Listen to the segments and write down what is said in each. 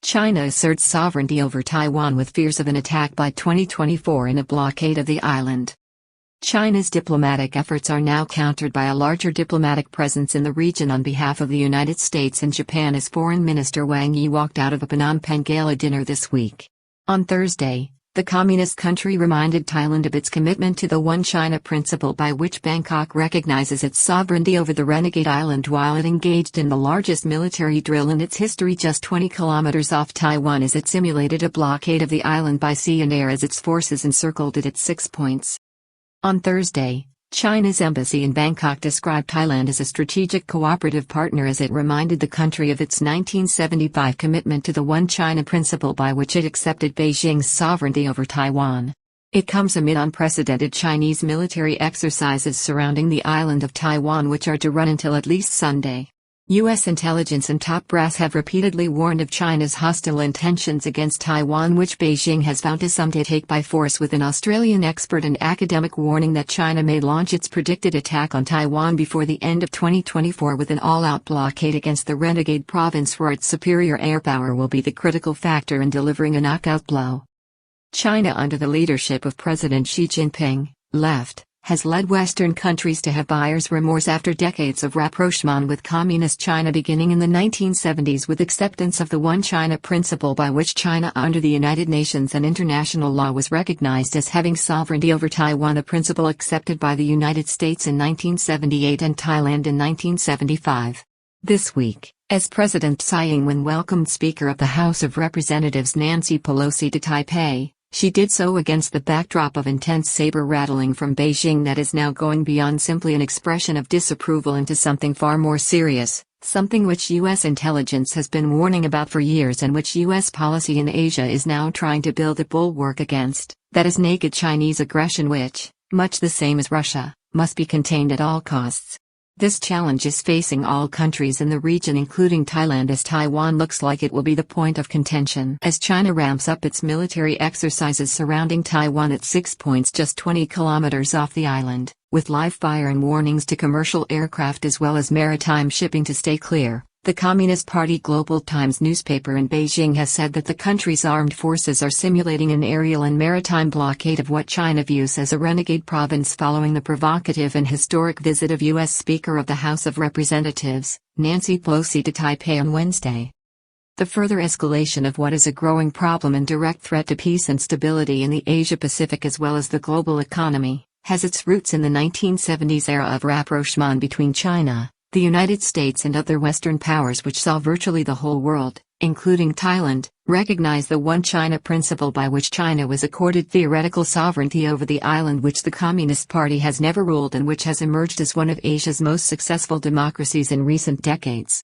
China asserts sovereignty over Taiwan with fears of an attack by 2024 in a blockade of the island. China's diplomatic efforts are now countered by a larger diplomatic presence in the region on behalf of the United States and Japan as Foreign Minister Wang Yi walked out of a Phnom Penh gala dinner this week. On Thursday, the communist country reminded Thailand of its commitment to the One China principle by which Bangkok recognizes its sovereignty over the renegade island while it engaged in the largest military drill in its history just 20 kilometers off Taiwan as it simulated a blockade of the island by sea and air as its forces encircled it at 6 points. On Thursday, China's embassy in Bangkok described Thailand as a strategic cooperative partner as it reminded the country of its 1975 commitment to the One China principle by which it accepted Beijing's sovereignty over Taiwan. It comes amid unprecedented Chinese military exercises surrounding the island of Taiwan which are to run until at least Sunday. U.S. intelligence and top brass have repeatedly warned of China's hostile intentions against Taiwan which Beijing has vowed to someday take by force with an Australian expert and academic warning that China may launch its predicted attack on Taiwan before the end of 2024 with an all-out blockade against the renegade province where its superior air power will be the critical factor in delivering a knockout blow. China under the leadership of President Xi Jinping, left, has led Western countries to have buyer's remorse after decades of rapprochement with Communist China beginning in the 1970s with acceptance of the One China principle by which China under the United Nations and international law was recognized as having sovereignty over Taiwan, a principle accepted by the United States in 1978 and Thailand in 1975. This week, as President Tsai Ing-wen welcomed Speaker of the House of Representatives Nancy Pelosi to Taipei, she did so against the backdrop of intense saber-rattling from Beijing that is now going beyond simply an expression of disapproval into something far more serious, something which U.S. intelligence has been warning about for years and which U.S. policy in Asia is now trying to build a bulwark against, that is naked Chinese aggression which, much the same as Russia, must be contained at all costs. This challenge is facing all countries in the region including Thailand as Taiwan looks like it will be the point of contention as China ramps up its military exercises surrounding Taiwan at 6 points just 20 kilometers off the island, with live fire and warnings to commercial aircraft as well as maritime shipping to stay clear. The Communist Party Global Times newspaper in Beijing has said that the country's armed forces are simulating an aerial and maritime blockade of what China views as a renegade province following the provocative and historic visit of U.S. Speaker of the House of Representatives, Nancy Pelosi to Taipei on Wednesday. The further escalation of what is a growing problem and direct threat to peace and stability in the Asia-Pacific as well as the global economy, has its roots in the 1970s era of rapprochement between China, the United States and other Western powers which saw virtually the whole world, including Thailand, recognize the One China principle by which China was accorded theoretical sovereignty over the island which the Communist Party has never ruled and which has emerged as one of Asia's most successful democracies in recent decades.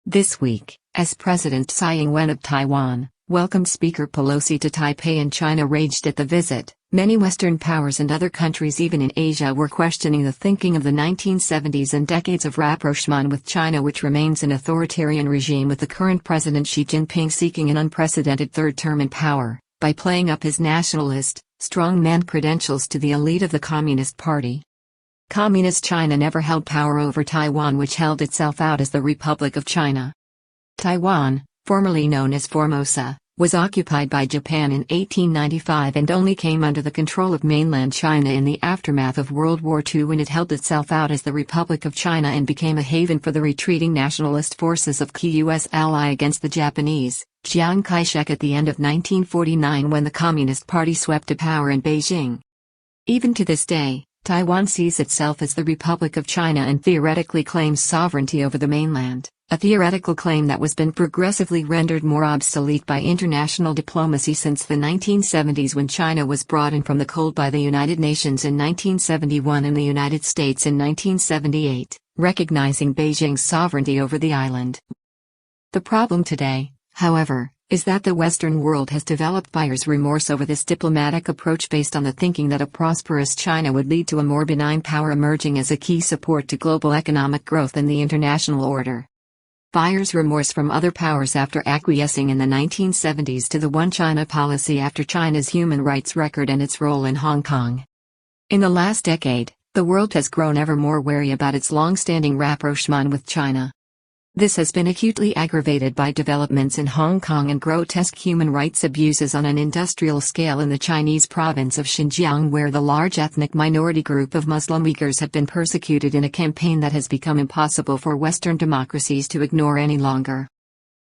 This week, as President Tsai Ing-wen of Taiwan welcomed Speaker Pelosi to Taipei and China raged at the visit, many Western powers and other countries even in Asia were questioning the thinking of the 1970s and decades of rapprochement with China which remains an authoritarian regime with the current President Xi Jinping seeking an unprecedented third term in power, by playing up his nationalist, strongman credentials to the elite of the Communist Party. Communist China never held power over Taiwan which held itself out as the Republic of China. Taiwan, formerly known as Formosa, was occupied by Japan in 1895 and only came under the control of mainland China in the aftermath of World War II when it held itself out as the Republic of China and became a haven for the retreating nationalist forces of key U.S. ally against the Japanese, Chiang Kai-shek at the end of 1949 when the Communist Party swept to power in Beijing. Even to this day, Taiwan sees itself as the Republic of China and theoretically claims sovereignty over the mainland. A theoretical claim that was been progressively rendered more obsolete by international diplomacy since the 1970s when China was brought in from the cold by the United Nations in 1971 and the United States in 1978, recognizing Beijing's sovereignty over the island. The problem today, however, is that the Western world has developed buyer's remorse over this diplomatic approach based on the thinking that a prosperous China would lead to a more benign power emerging as a key support to global economic growth and the international order. Buyer's remorse from other powers after acquiescing in the 1970s to the One China policy after China's human rights record and its role in Hong Kong. In the last decade, the world has grown ever more wary about its long-standing rapprochement with China. This has been acutely aggravated by developments in Hong Kong and grotesque human rights abuses on an industrial scale in the Chinese province of Xinjiang, where the large ethnic minority group of Muslim Uyghurs have been persecuted in a campaign that has become impossible for Western democracies to ignore any longer.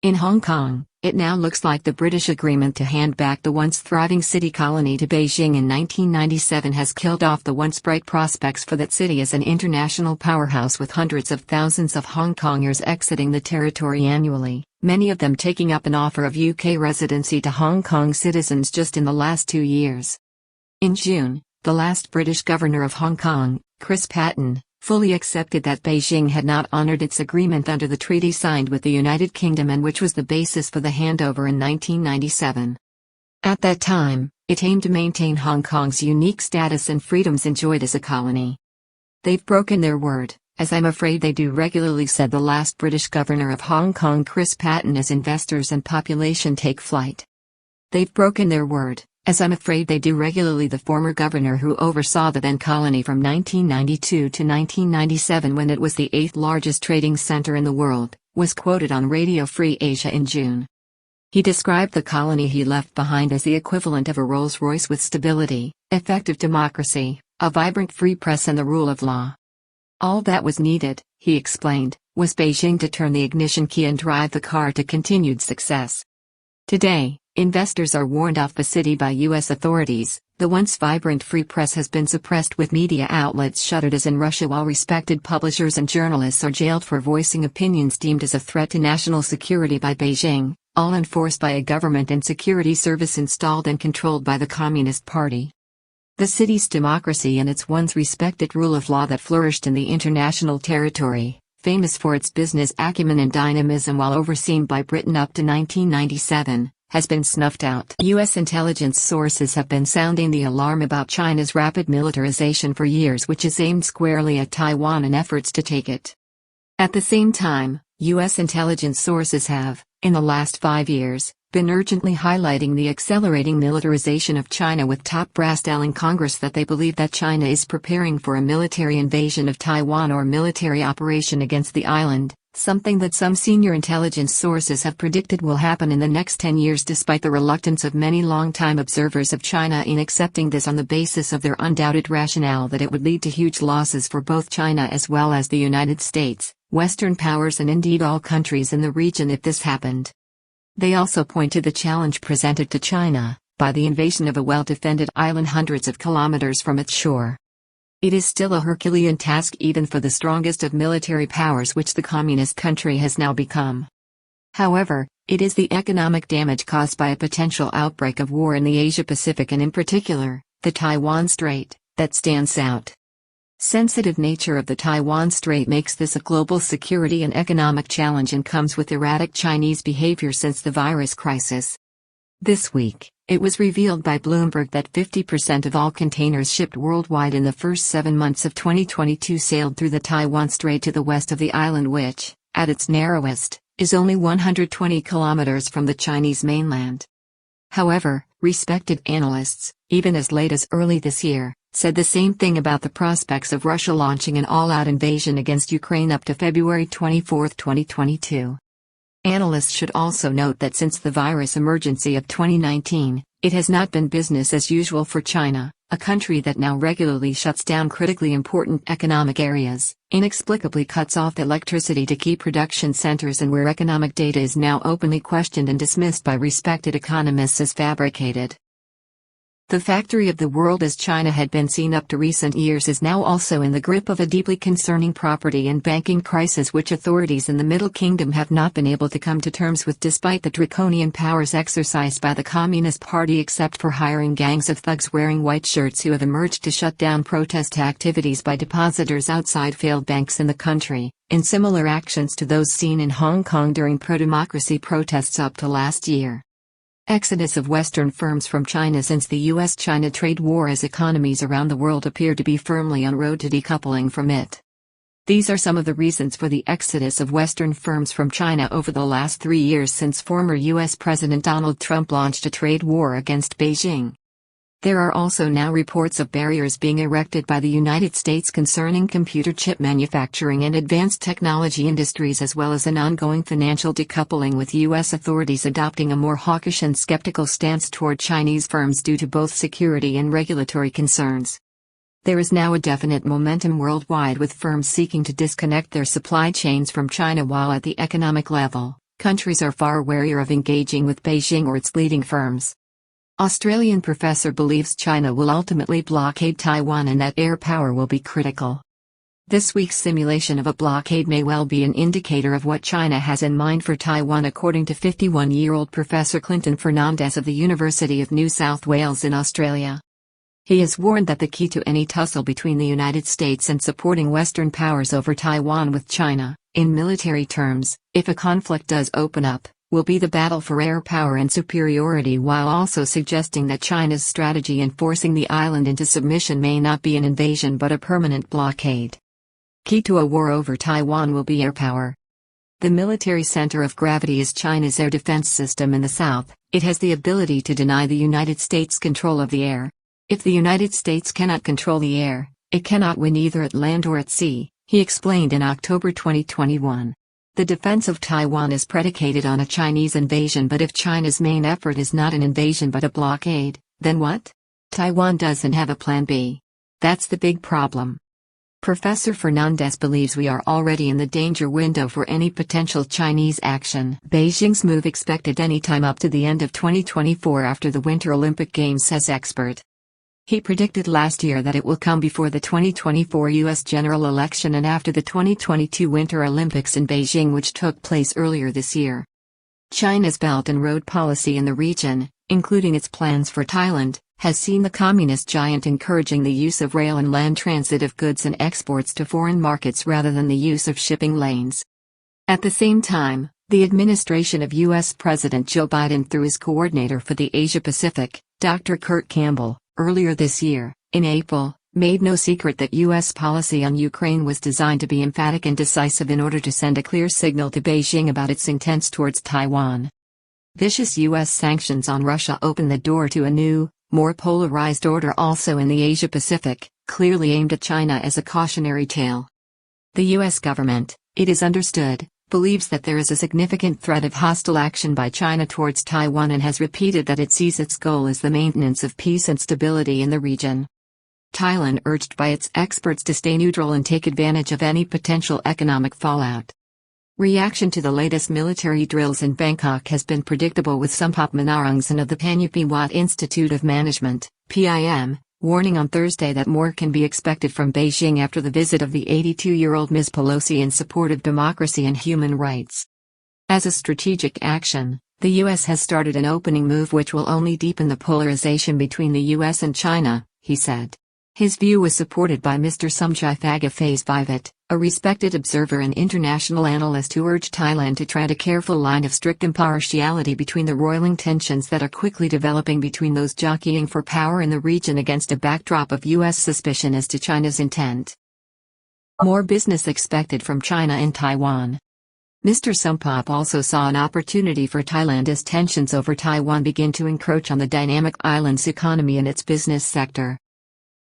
In Hong Kong, it now looks like the British agreement to hand back the once thriving city colony to Beijing in 1997 has killed off the once bright prospects for that city as an international powerhouse, with hundreds of thousands of Hong Kongers exiting the territory annually, many of them taking up an offer of UK residency to Hong Kong citizens just in the last 2 years. In June, the last British governor of Hong Kong, Chris Patten, fully accepted that Beijing had not honored its agreement under the treaty signed with the United Kingdom and which was the basis for the handover in 1997. At that time, it aimed to maintain Hong Kong's unique status and freedoms enjoyed as a colony. "They've broken their word, as I'm afraid they do regularly," said the last British governor of Hong Kong, Chris Patten, as investors and population take flight. "They've broken their word, as I'm afraid they do regularly," the former governor, who oversaw the then colony from 1992 to 1997 when it was the 8th largest trading center in the world, was quoted on Radio Free Asia in June. He described the colony he left behind as the equivalent of a Rolls-Royce with stability, effective democracy, a vibrant free press and the rule of law. All that was needed, he explained, was Beijing to turn the ignition key and drive the car to continued success. Today, investors are warned off the city by U.S. authorities. The once vibrant free press has been suppressed, with media outlets shuttered as in Russia, while respected publishers and journalists are jailed for voicing opinions deemed as a threat to national security by Beijing, all enforced by a government and security service installed and controlled by the Communist Party. The city's democracy and its once respected rule of law that flourished in the international territory, famous for its business acumen and dynamism while overseen by Britain up to 1997, has been snuffed out. U.S. intelligence sources have been sounding the alarm about China's rapid militarization for years, which is aimed squarely at Taiwan and efforts to take it. At the same time, U.S. intelligence sources have, in the last 5 years, been urgently highlighting the accelerating militarization of China, with top brass telling Congress that they believe that China is preparing for a military invasion of Taiwan or military operation against the island, something that some senior intelligence sources have predicted will happen in the next 10 years, despite the reluctance of many longtime observers of China in accepting this on the basis of their undoubted rationale that it would lead to huge losses for both China as well as the United States, Western powers, and indeed all countries in the region if this happened. They also point to the challenge presented to China by the invasion of a well-defended island hundreds of kilometers from its shore. It is still a Herculean task even for the strongest of military powers, which the communist country has now become. However, it is the economic damage caused by a potential outbreak of war in the Asia-Pacific, and in particular, the Taiwan Strait, that stands out. Sensitive nature of the Taiwan Strait makes this a global security and economic challenge and comes with erratic Chinese behavior since the virus crisis. This week, it was revealed by Bloomberg that 50% of all containers shipped worldwide in the first 7 months of 2022 sailed through the Taiwan Strait to the west of the island, which, at its narrowest, is only 120 kilometers from the Chinese mainland. However, respected analysts, even as late as early this year, said the same thing about the prospects of Russia launching an all-out invasion against Ukraine up to February 24, 2022. Analysts should also note that since the virus emergency of 2019, it has not been business as usual for China, a country that now regularly shuts down critically important economic areas, inexplicably cuts off electricity to key production centers, and where economic data is now openly questioned and dismissed by respected economists as fabricated. The factory of the world as China had been seen up to recent years is now also in the grip of a deeply concerning property and banking crisis, which authorities in the Middle Kingdom have not been able to come to terms with despite the draconian powers exercised by the Communist Party, except for hiring gangs of thugs wearing white shirts who have emerged to shut down protest activities by depositors outside failed banks in the country, in similar actions to those seen in Hong Kong during pro-democracy protests up to last year. Exodus of Western firms from China since the U.S.-China trade war, as economies around the world appear to be firmly on road to decoupling from it. These are some of the reasons for the exodus of Western firms from China over the last 3 years since former U.S. President Donald Trump launched a trade war against Beijing. There are also now reports of barriers being erected by the United States concerning computer chip manufacturing and advanced technology industries, as well as an ongoing financial decoupling, with U.S. authorities adopting a more hawkish and skeptical stance toward Chinese firms due to both security and regulatory concerns. There is now a definite momentum worldwide, with firms seeking to disconnect their supply chains from China, while at the economic level, countries are far warier of engaging with Beijing or its leading firms. Australian professor believes China will ultimately blockade Taiwan and that air power will be critical. This week's simulation of a blockade may well be an indicator of what China has in mind for Taiwan, according to 51-year-old Professor Clinton Fernandez of the University of New South Wales in Australia. He has warned that the key to any tussle between the United States and supporting Western powers over Taiwan with China, in military terms, if a conflict does open up, will be the battle for air power and superiority, while also suggesting that China's strategy in forcing the island into submission may not be an invasion but a permanent blockade. Key to a war over Taiwan will be air power. The military center of gravity is China's air defense system in the south. It has the ability to deny the United States control of the air. If the United States cannot control the air, it cannot win either at land or at sea, he explained in October 2021. The defense of Taiwan is predicated on a Chinese invasion, but if China's main effort is not an invasion but a blockade, then what? Taiwan doesn't have a plan B. That's the big problem. Professor Fernandez believes we are already in the danger window for any potential Chinese action. Beijing's move expected anytime up to the end of 2024 after the Winter Olympic Games, says expert. He predicted last year that it will come before the 2024 U.S. general election and after the 2022 Winter Olympics in Beijing, which took place earlier this year. China's Belt and Road policy in the region, including its plans for Thailand, has seen the communist giant encouraging the use of rail and land transit of goods and exports to foreign markets rather than the use of shipping lanes. At the same time, the administration of U.S. President Joe Biden, through his coordinator for the Asia-Pacific, Dr. Kurt Campbell, earlier this year, in April, made no secret that U.S. policy on Ukraine was designed to be emphatic and decisive in order to send a clear signal to Beijing about its intents towards Taiwan. Vicious U.S. sanctions on Russia open the door to a new, more polarized order also in the Asia-Pacific, clearly aimed at China as a cautionary tale. The U.S. government, it is understood, believes that there is a significant threat of hostile action by China towards Taiwan and has repeated that it sees its goal as the maintenance of peace and stability in the region. Thailand urged by its experts to stay neutral and take advantage of any potential economic fallout. Reaction to the latest military drills in Bangkok has been predictable, with Sumpop Manarungsan of the Panupiwat Institute of Management, PIM, warning on Thursday that more can be expected from Beijing after the visit of the 82-year-old Ms. Pelosi in support of democracy and human rights. As a strategic action, the U.S. has started an opening move which will only deepen the polarization between the U.S. and China, he said. His view was supported by Mr. Sumchai Phagafazvivat, a respected observer and international analyst who urged Thailand to tread a careful line of strict impartiality between the roiling tensions that are quickly developing between those jockeying for power in the region against a backdrop of U.S. suspicion as to China's intent. More business expected from China in Taiwan. Mr. Sumpop also saw an opportunity for Thailand as tensions over Taiwan begin to encroach on the dynamic island's economy and its business sector.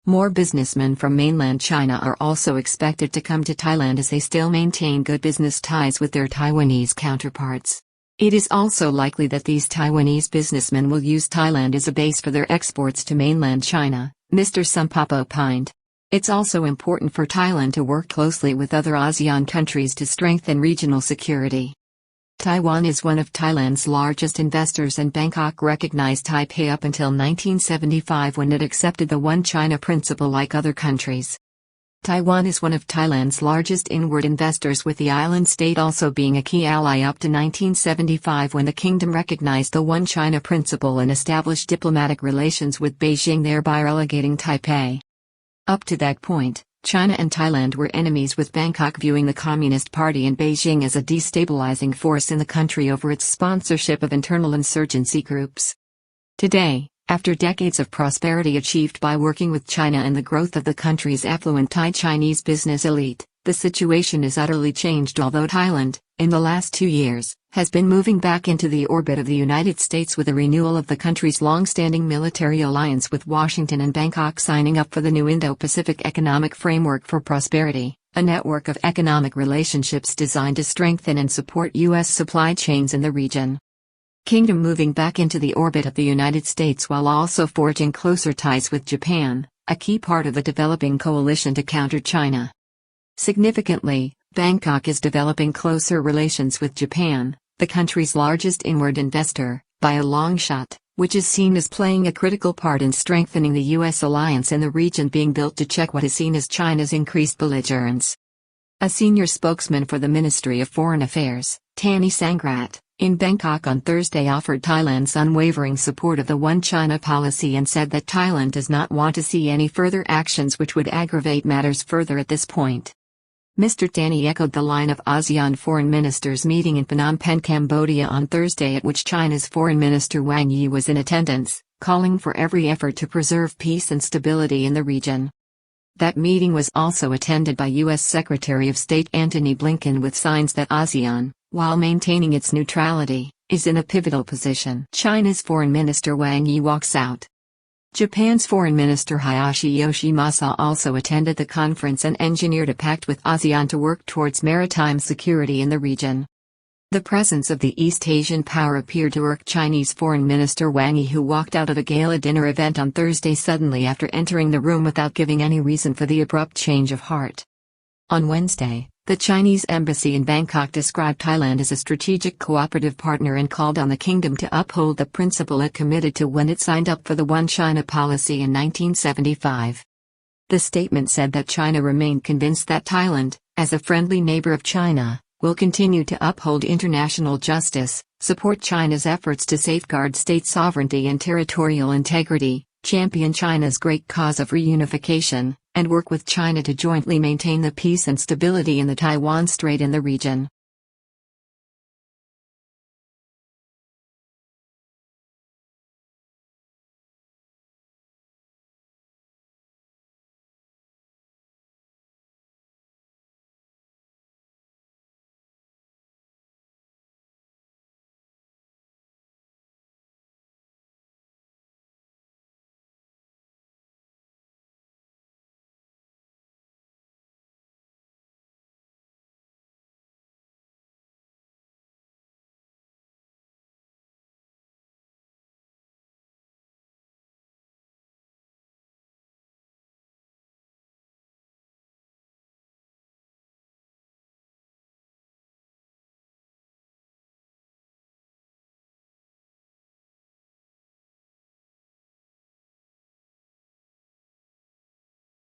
More businessmen from mainland China are also expected to come to Thailand as they still maintain good business ties with their Taiwanese counterparts. It is also likely that these Taiwanese businessmen will use Thailand as a base for their exports to mainland China, Mr. Sumpop opined. It's also important for Thailand to work closely with other ASEAN countries to strengthen regional security. Taiwan is one of Thailand's largest investors, and Bangkok recognized Taipei up until 1975 when it accepted the One China principle like other countries. Taiwan is one of Thailand's largest inward investors, with the island state also being a key ally up to 1975 when the kingdom recognized the One China principle and established diplomatic relations with Beijing, thereby relegating Taipei. Up to that point, China and Thailand were enemies, with Bangkok viewing the Communist Party in Beijing as a destabilizing force in the country over its sponsorship of internal insurgency groups. Today, after decades of prosperity achieved by working with China and the growth of the country's affluent Thai-Chinese business elite, the situation is utterly changed. Although Thailand, in the last 2 years, has been moving back into the orbit of the United States with a renewal of the country's long-standing military alliance with Washington and Bangkok signing up for the new Indo-Pacific Economic Framework for Prosperity, a network of economic relationships designed to strengthen and support U.S. supply chains in the region. Kingdom moving back into the orbit of the United States while also forging closer ties with Japan, a key part of the developing coalition to counter China. Significantly, Bangkok is developing closer relations with Japan, the country's largest inward investor, by a long shot, which is seen as playing a critical part in strengthening the U.S. alliance in the region being built to check what is seen as China's increased belligerence. A senior spokesman for the Ministry of Foreign Affairs, Tanny Sangrat, in Bangkok on Thursday offered Thailand's unwavering support of the One China policy and said that Thailand does not want to see any further actions which would aggravate matters further at this point. Mr. Tanny echoed the line of ASEAN foreign ministers meeting in Phnom Penh, Cambodia on Thursday at which China's Foreign Minister Wang Yi was in attendance, calling for every effort to preserve peace and stability in the region. That meeting was also attended by U.S. Secretary of State Antony Blinken with signs that ASEAN, while maintaining its neutrality, is in a pivotal position. China's Foreign Minister Wang Yi walks out. Japan's Foreign Minister Hayashi Yoshimasa also attended the conference and engineered a pact with ASEAN to work towards maritime security in the region. The presence of the East Asian power appeared to irk Chinese Foreign Minister Wang Yi, who walked out of a gala dinner event on Thursday suddenly after entering the room without giving any reason for the abrupt change of heart. On Wednesday, the Chinese embassy in Bangkok described Thailand as a strategic cooperative partner and called on the kingdom to uphold the principle it committed to when it signed up for the One China policy in 1975. The statement said that China remained convinced that Thailand, as a friendly neighbor of China, will continue to uphold international justice, support China's efforts to safeguard state sovereignty and territorial integrity, champion China's great cause of reunification, and work with China to jointly maintain the peace and stability in the Taiwan Strait and the region.